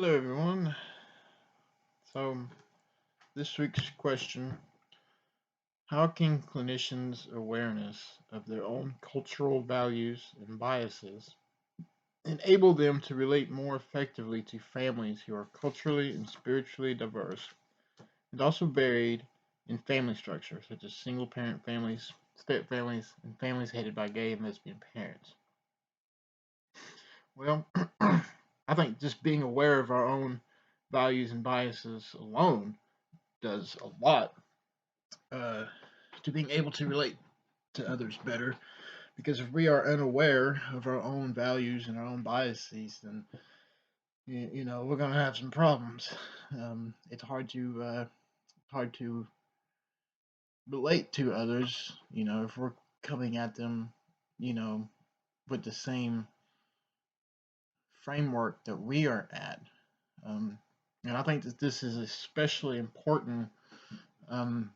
Hello, everyone. So, this week's question: how can clinicians' awareness of their own cultural values and biases enable them to relate more effectively to families who are culturally and spiritually diverse and also varied in family structure, such as single parent families, step families, and families headed by gay and lesbian parents? Well, I think just being aware of our own values and biases alone does a lot uh, to being able to relate to others better. Because if we are unaware of our own values and our own biases, then we're gonna have some problems. It's hard to relate to others. If we're coming at them, you know, with the same framework that we are at. Um, and I think that this is especially important um,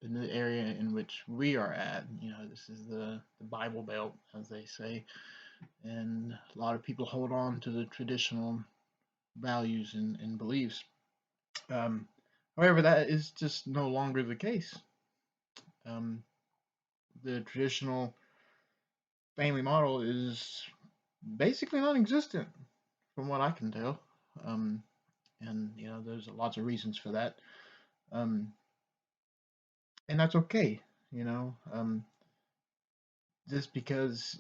in the area in which we are at. This is the Bible Belt, as they say, and a lot of people hold on to the traditional values and beliefs. Um, However, that is just no longer the case. Um, the traditional family model is basically non-existent, from what I can tell. Um, and there's lots of reasons for that. Um, and that's okay. Just because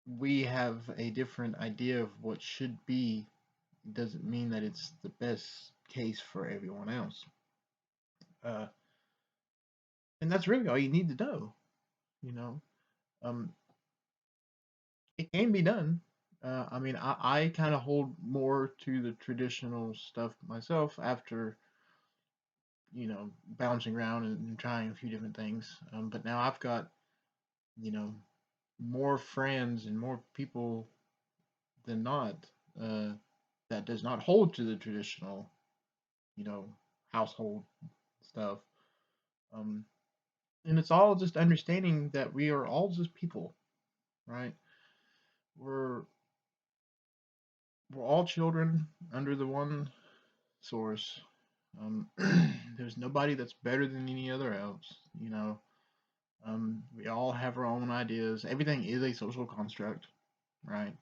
we have a different idea of what should be doesn't mean that it's the best case for everyone else. Uh, and that's really all you need to know. You know, um, it can be done. I mean, I kind of hold more to the traditional stuff myself after bouncing around and trying a few different things. But now I've got you know more friends and more people than not uh, that does not hold to the traditional you know household stuff. Um, and it's all just understanding that we are all just people, right? We're we're all children under the one source. Um, there's nobody that's better than any other else. We all have our own ideas. Everything is a social construct, right?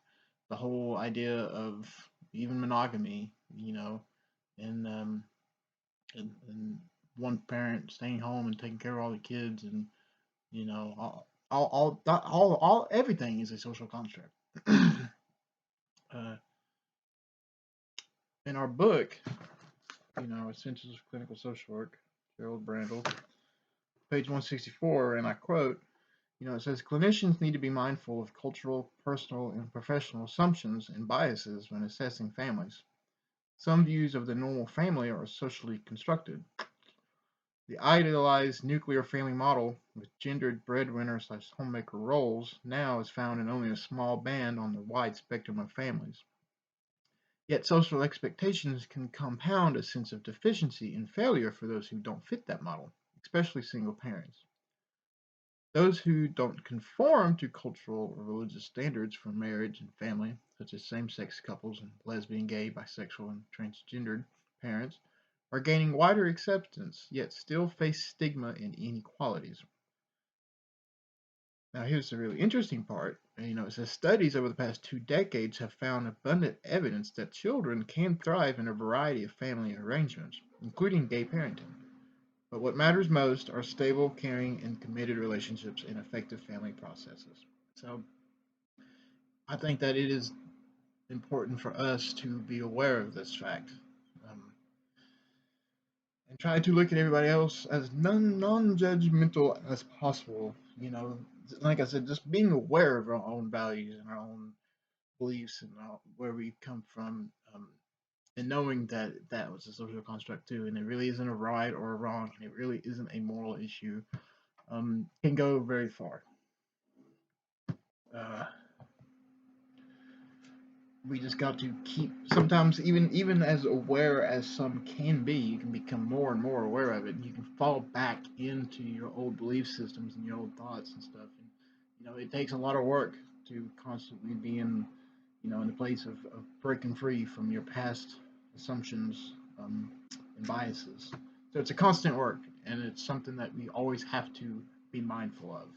The whole idea of even monogamy, and and one parent staying home and taking care of all the kids, and all everything is a social construct. uh, in our book, Essentials of Clinical Social Work, Gerald Brandel, page 164, and I quote, it says clinicians need to be mindful of cultural, personal, and professional assumptions and biases when assessing families. Some views of the normal family are socially constructed. The idealized nuclear family model with gendered breadwinner/homemaker roles now is found in only a small band on the wide spectrum of families. Yet social expectations can compound a sense of deficiency and failure for those who don't fit that model, especially single parents. Those who don't conform to cultural or religious standards for marriage and family, such as same sex couples and lesbian, gay, bisexual, and transgendered parents, are gaining wider acceptance, yet still face stigma and inequalities. Now, here's the really interesting part. It says studies over the past 2 decades have found abundant evidence that children can thrive in a variety of family arrangements, including gay parenting. But what matters most are stable, caring, and committed relationships and effective family processes. So I think that it is important for us to be aware of this fact, um, and try to look at everybody else as non-judgmental as possible. Like I said, just being aware of our own values and our own beliefs and where we come from, and knowing that that was a social construct too, and it really isn't a right or a wrong, and it really isn't a moral issue, can go very far. Uh, we just got to keep sometimes even as aware as some can be, you can become more and more aware of it, and you can fall back into your old belief systems and your old thoughts and stuff. And it takes a lot of work to constantly be in in the place of breaking free from your past assumptions and biases. So it's a constant work, and it's something that we always have to be mindful of.